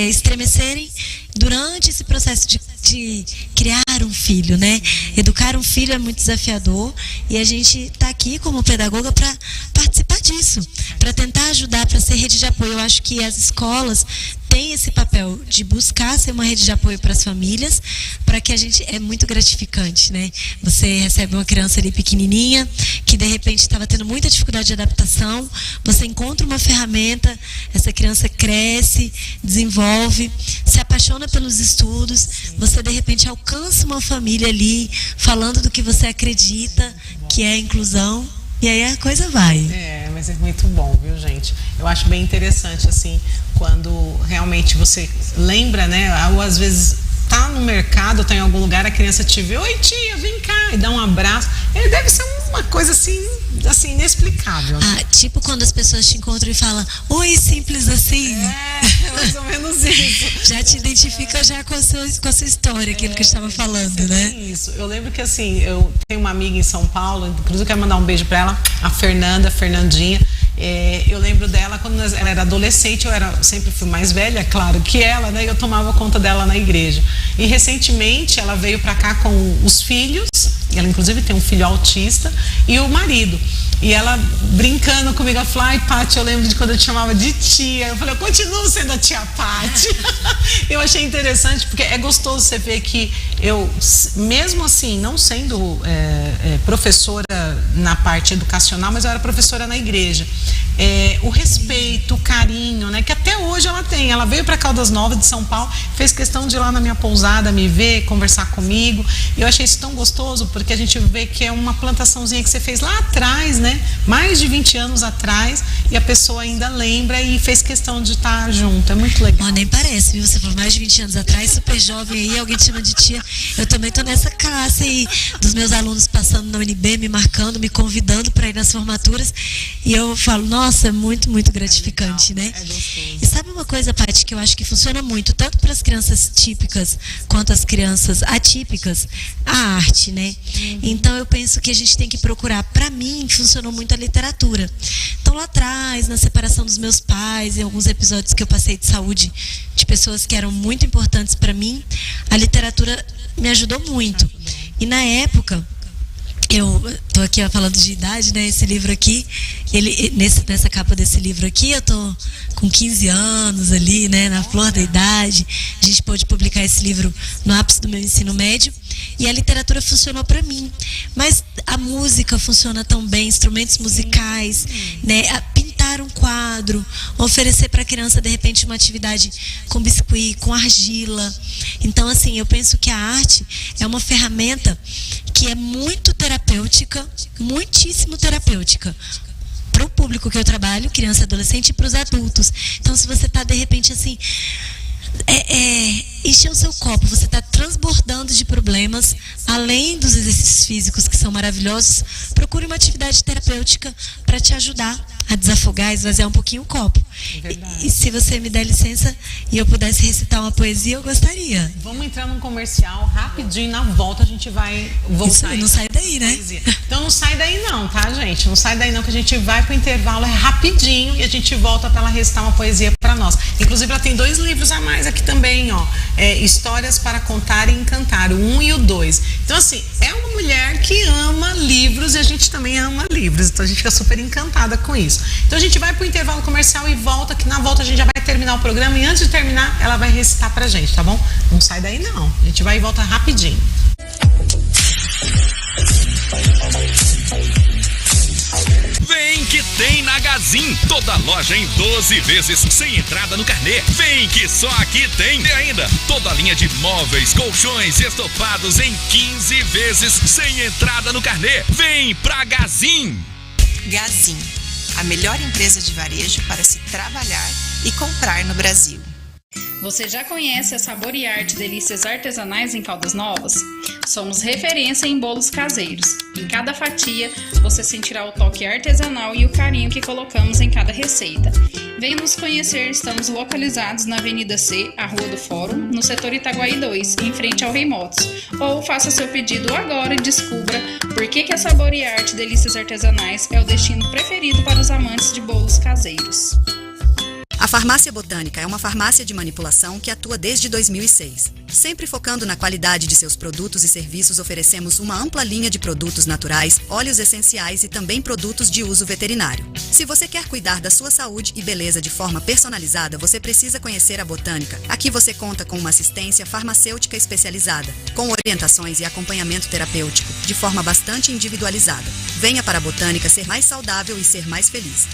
estremecerem durante esse processo de criar um filho, né? Educar um filho é muito desafiador e a gente está aqui como pedagoga para participar disso, para tentar ajudar, para ser rede de apoio. Eu acho que as escolas têm esse papel de buscar ser uma rede de apoio para as famílias, para que a gente, é muito gratificante, né? Você recebe uma criança ali pequenininha, que de repente estava tendo muita dificuldade de adaptação, você encontra uma ferramenta, essa criança cresce, desenvolve, se apaixona pelos estudos, você de repente alcança uma família ali, falando do que você acredita, que é a inclusão, e aí a coisa vai. Mas é muito bom, viu, gente? Eu acho bem interessante, assim, quando realmente você lembra, né? Ou às vezes tá no mercado, tá em algum lugar, a criança te vê, oi tia, vem cá, e dá um abraço. Deve ser uma coisa assim inexplicável, né? Tipo quando as pessoas te encontram e falam, oi, simples assim. Mais ou menos isso. Já te identifica já com a sua história, aquilo que eu estava falando, né? Isso. Eu lembro que assim, eu tenho uma amiga em São Paulo, inclusive eu quero mandar um beijo para ela, a Fernandinha. Eu lembro dela quando ela era adolescente, sempre fui mais velha, claro, que ela, né? Eu tomava conta dela na igreja. E recentemente ela veio para cá com os filhos, ela inclusive tem um filho autista, e o marido. E ela brincando comigo, ela falou, ai, Paty, eu lembro de quando eu te chamava de tia. Eu falei, eu continuo sendo a tia Paty. Eu achei interessante, porque é gostoso você ver que eu, mesmo assim, não sendo professora na parte educacional, mas eu era professora na igreja. O respeito, o carinho, né, que até hoje ela tem. Ela veio para Caldas Novas de São Paulo, fez questão de ir lá na minha pousada me ver, conversar comigo. E eu achei isso tão gostoso, porque a gente vê que é uma plantaçãozinha que você fez lá atrás, né? Mais de 20 anos atrás, e a pessoa ainda lembra e fez questão de estar junto. É muito legal. Nem parece, viu? Você falou mais de 20 anos atrás, super jovem aí, alguém te chama de tia. Eu também tô nessa classe aí, dos meus alunos passando na UNB, me marcando, me convidando para ir nas formaturas. E eu falo, nossa, é muito, muito gratificante, né? E sabe uma coisa, Paty, que eu acho que funciona muito, tanto para as crianças típicas quanto as crianças atípicas, a arte, né? Então eu penso que a gente tem que procurar, para mim, funcionou muito a literatura. Então lá atrás, na separação dos meus pais, em alguns episódios que eu passei de saúde de pessoas que eram muito importantes para mim, a literatura me ajudou muito. E na época, Eu tô aqui falando de idade, né? Esse livro aqui, nessa capa desse livro aqui, eu tô com 15 anos ali, né? Na flor da idade. A gente pôde publicar esse livro no ápice do meu ensino médio. E a literatura funcionou para mim. Mas a música funciona tão bem, instrumentos musicais, né? Pintar um quadro, oferecer para a criança, de repente, uma atividade com biscuit, com argila. Então, assim, eu penso que a arte é uma ferramenta que é muito terapêutica, muitíssimo terapêutica, para o público que eu trabalho, criança e adolescente, e para os adultos. Então, se você está, de repente, assim, encher o seu copo, você está transbordando de problemas, além dos exercícios físicos que são maravilhosos, procure uma atividade terapêutica para te ajudar a desafogar, esvaziar um pouquinho o copo. E se você me der licença e eu pudesse recitar uma poesia, eu gostaria. Vamos entrar num comercial rapidinho, na volta a gente vai voltar. Isso aí, não sai daí, né? Poesia. Então não sai daí não, tá, gente? Não sai daí não, que a gente vai pro intervalo, é rapidinho, e a gente volta para ela recitar uma poesia para nós. Inclusive ela tem 2 livros a mais aqui também, ó. Histórias para contar e encantar, o 1 e o 2. Então assim, é uma mulher que ama livros e a gente também ama livros, então a gente fica super encantada com isso. Então a gente vai pro intervalo comercial e volta, que na volta a gente já vai terminar o programa, e antes de terminar ela vai recitar pra gente, tá bom? Não sai daí não, a gente vai e volta rapidinho. Vem que tem na Gazin, toda loja em 12 vezes sem entrada no carnê. Vem que só aqui tem. E ainda, toda linha de móveis, colchões, estofados em 15 vezes sem entrada no carnê. Vem pra Gazin. Gazin, a melhor empresa de varejo para se trabalhar e comprar no Brasil. Você já conhece a Sabor e Arte Delícias Artesanais em Caldas Novas? Somos referência em bolos caseiros. Em cada fatia, você sentirá o toque artesanal e o carinho que colocamos em cada receita. Venha nos conhecer, estamos localizados na Avenida C, a Rua do Fórum, no setor Itaguaí 2, em frente ao Rei Motos. Ou faça seu pedido agora e descubra por que a Sabor e Arte Delícias Artesanais é o destino preferido para os amantes de bolos caseiros. A Farmácia Botânica é uma farmácia de manipulação que atua desde 2006. Sempre focando na qualidade de seus produtos e serviços, oferecemos uma ampla linha de produtos naturais, óleos essenciais e também produtos de uso veterinário. Se você quer cuidar da sua saúde e beleza de forma personalizada, você precisa conhecer a Botânica. Aqui você conta com uma assistência farmacêutica especializada, com orientações e acompanhamento terapêutico, de forma bastante individualizada. Venha para a Botânica ser mais saudável e ser mais feliz.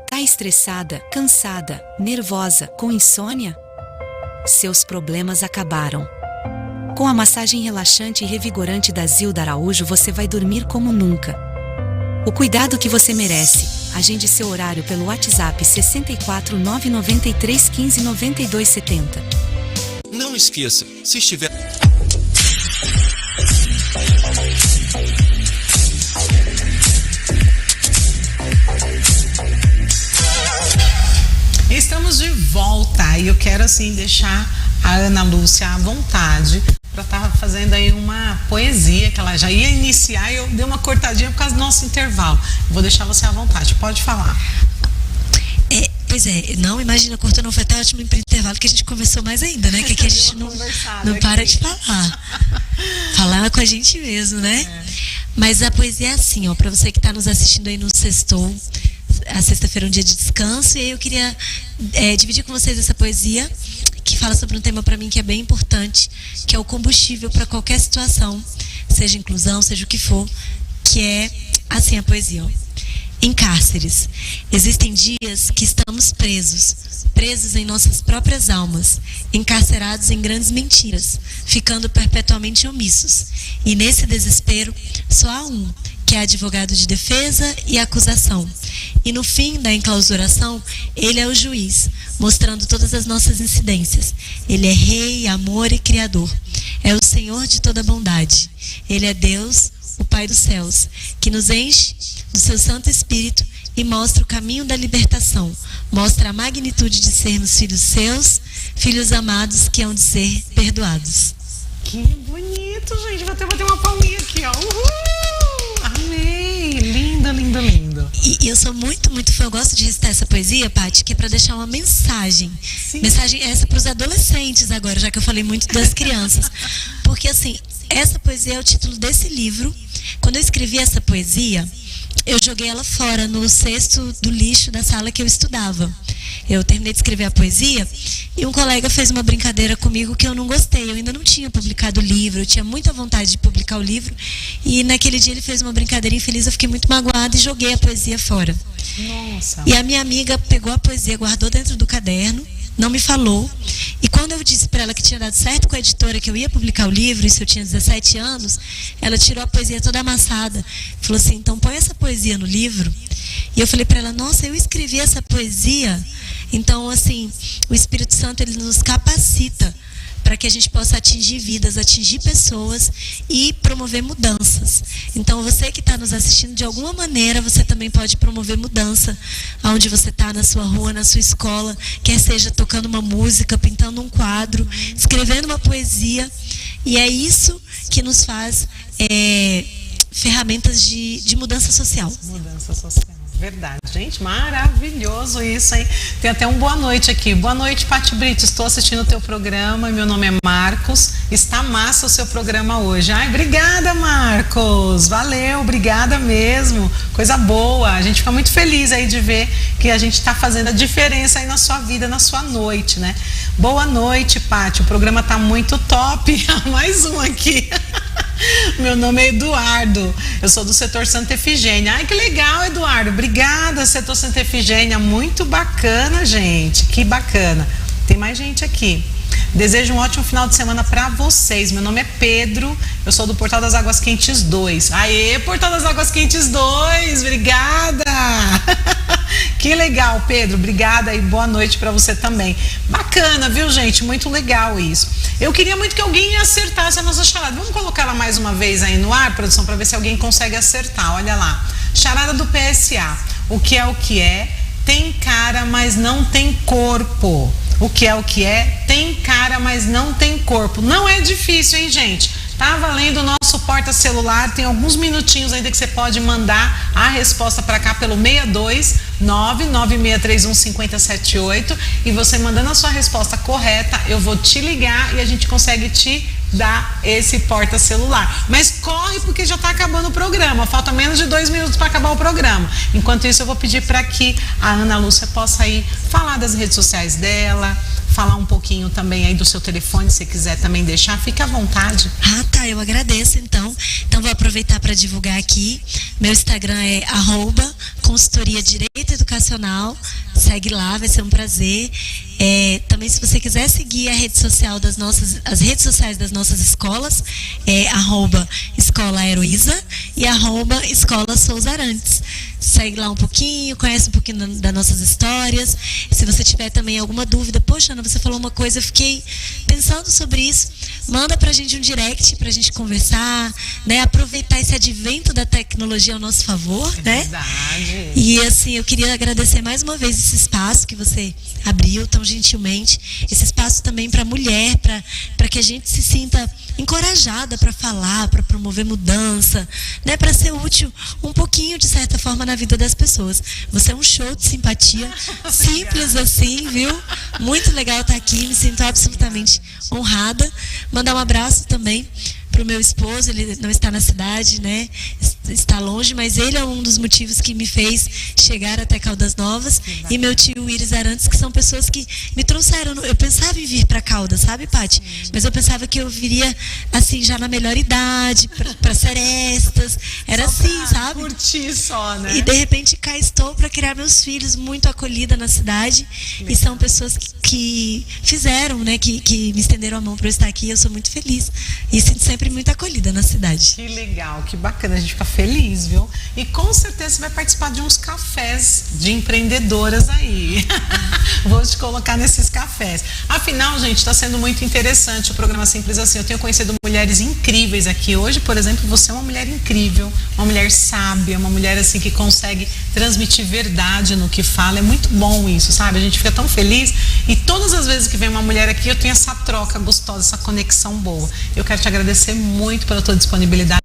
Tá estressada, cansada, nervosa, com insônia? Seus problemas acabaram. Com a massagem relaxante e revigorante da Zilda Araújo, você vai dormir como nunca. O cuidado que você merece. Agende seu horário pelo WhatsApp 64 993 15 92 70. Não esqueça, se estiver... Estamos de volta e eu quero assim deixar a Ana Lúcia à vontade para estar fazendo aí uma poesia que ela já ia iniciar e eu dei uma cortadinha por causa do nosso intervalo. Vou deixar você à vontade, pode falar. Pois é, não, imagina, cortou, não foi até ótimo no intervalo que a gente conversou mais ainda, né? Que aqui a gente não para de falar. Falar com a gente mesmo, né? Mas a poesia é assim, ó, para você que está nos assistindo aí no Sextou. A sexta-feira é um dia de descanso e aí eu queria dividir com vocês essa poesia que fala sobre um tema para mim que é bem importante, que é o combustível para qualquer situação, seja inclusão, seja o que for, que é assim a poesia, ó. Em cárceres, existem dias que estamos presos em nossas próprias almas, encarcerados em grandes mentiras, ficando perpetuamente omissos. E nesse desespero, só há um, que é advogado de defesa e acusação. E no fim da enclausuração, ele é o juiz, mostrando todas as nossas incidências. Ele é rei, amor e criador. É o Senhor de toda bondade. Ele é Deus, o Pai dos céus, que nos enche do seu Santo Espírito e mostra o caminho da libertação. Mostra a magnitude de sermos filhos seus, filhos amados que hão de ser perdoados. Que bonito, gente. Vou até bater uma palminha aqui, ó. Uhul! Amei! Lindo, lindo, lindo. E eu sou muito, muito fã. Eu gosto de recitar essa poesia, Paty, que é para deixar uma mensagem. Sim. Mensagem essa para os adolescentes agora, já que eu falei muito das crianças. Porque, assim, essa poesia é o título desse livro. Quando eu escrevi essa poesia, eu joguei ela fora no cesto do lixo da sala que eu estudava. Eu terminei de escrever a poesia e um colega fez uma brincadeira comigo que eu não gostei. Eu ainda não tinha publicado o livro, eu tinha muita vontade de publicar o livro. E naquele dia ele fez uma brincadeira infeliz, eu fiquei muito magoada e joguei a poesia fora. Nossa. E a minha amiga pegou a poesia, guardou dentro do caderno, não me falou. E quando eu disse para ela que tinha dado certo com a editora, que eu ia publicar o livro, isso eu tinha 17 anos, ela tirou a poesia toda amassada. Falou assim, então põe essa poesia no livro. E eu falei para ela, nossa, eu escrevi essa poesia. Então, assim, o Espírito Santo, ele nos capacita para que a gente possa atingir vidas, atingir pessoas e promover mudanças. Então, você que está nos assistindo, de alguma maneira, você também pode promover mudança onde você está, na sua rua, na sua escola, quer seja tocando uma música, pintando um quadro, escrevendo uma poesia. E é isso que nos faz ferramentas de mudança social. Mudança social. Verdade, gente, maravilhoso isso, hein? Tem até um boa noite aqui. Boa noite, Pati Brito, estou assistindo o teu programa, meu nome é Marcos, está massa o seu programa hoje. Ai, obrigada, Marcos, valeu, obrigada mesmo, coisa boa, a gente fica muito feliz aí de ver que a gente está fazendo a diferença aí na sua vida, na sua noite, né? Boa noite, Pati, o programa tá muito top, mais um aqui. Meu nome é Eduardo, eu sou do setor Santa Efigênia. Ai, que legal, Eduardo, obrigada, setor Santa Efigênia, muito bacana, gente, que bacana. Tem mais gente aqui. Desejo um ótimo final de semana para vocês. Meu nome é Pedro, eu sou do Portal das Águas Quentes 2. Aê, Portal das Águas Quentes 2, obrigada! Que legal, Pedro, obrigada e boa noite para você também. Bacana, viu, gente? Muito legal isso. Eu queria muito que alguém acertasse a nossa charada. Vamos colocar ela mais uma vez aí no ar, produção, para ver se alguém consegue acertar. Olha lá. Charada do PSA. O que é? Tem cara, mas não tem corpo. O que é? Tem cara, mas não tem corpo. Não é difícil, hein, gente? Tá valendo o nosso porta-celular, tem alguns minutinhos ainda que você pode mandar a resposta para cá pelo 62996315078 e você mandando a sua resposta correta, eu vou te ligar e a gente consegue te dar esse porta-celular. Mas corre porque já está acabando o programa, falta menos de 2 minutos para acabar o programa. Enquanto isso, eu vou pedir para que a Ana Lúcia possa aí falar das redes sociais dela, falar um pouquinho também aí do seu telefone, se quiser também deixar, fica à vontade. Ah, tá, eu agradeço então. Então vou aproveitar para divulgar aqui. Meu Instagram é @consultoria Direito Educacional. Segue lá, vai ser um prazer. Também, se você quiser seguir a rede social as redes sociais das nossas escolas, é @Escola Heroísa e @Escola Souza Arantes. Segue lá um pouquinho, conhece um pouquinho das nossas histórias. Se você tiver também alguma dúvida, poxa, Ana, você falou uma coisa, eu fiquei pensando sobre isso. Manda pra gente um direct pra gente conversar, né? Aproveitar esse advento da tecnologia ao nosso favor, né? Verdade. E assim, eu queria agradecer mais uma vez esse espaço que você abriu tão gentilmente, esse espaço também para a mulher, para que a gente se sinta encorajada para falar, para promover mudança, né? Para ser útil um pouquinho, de certa forma, na vida das pessoas. Você é um show de simpatia, simples assim, viu? Muito legal estar aqui, me sinto absolutamente honrada. Mandar um abraço também para o meu esposo, ele não está na cidade, né? Está longe, mas ele é um dos motivos que me fez chegar até Caldas Novas. E meu tio Iris Arantes, que são pessoas que me trouxeram. Eu pensava em vir para Caldas, sabe, Paty? Mas eu pensava que eu viria assim, já na melhor idade, para Serestas. Era só assim, sabe? Curtir só, né? E de repente cá estou para criar meus filhos, muito acolhida na cidade. E são pessoas que fizeram, né? Que me estenderam a mão para eu estar aqui. Eu sou muito feliz. E sinto sempre muito acolhida na cidade. Que legal, que bacana, a gente fica feliz, viu? E com certeza você vai participar de uns cafés de empreendedoras aí. Vou te colocar nesses cafés. Afinal, gente, está sendo muito interessante o programa Simples Assim. Eu tenho conhecido mulheres incríveis aqui. Hoje, por exemplo, você é uma mulher incrível, uma mulher sábia, uma mulher assim que consegue transmitir verdade no que fala. É muito bom isso, sabe? A gente fica tão feliz e todas as vezes que vem uma mulher aqui, eu tenho essa troca gostosa, essa conexão boa. Eu quero te agradecer muito pela tua disponibilidade,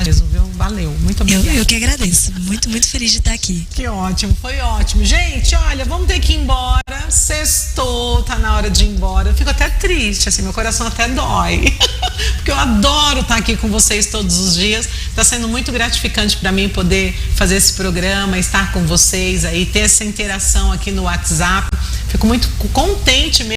viu? Valeu, muito obrigada. Eu que agradeço, muito feliz de estar aqui. Que ótimo, foi ótimo. Gente, olha, vamos ter que ir embora, sextou, tá na hora de ir embora. Eu fico até triste, assim, meu coração até dói. Porque eu adoro estar aqui com vocês todos os dias. Tá sendo muito gratificante para mim poder fazer esse programa, estar com vocês aí, ter essa interação aqui no WhatsApp. Fico muito contente mesmo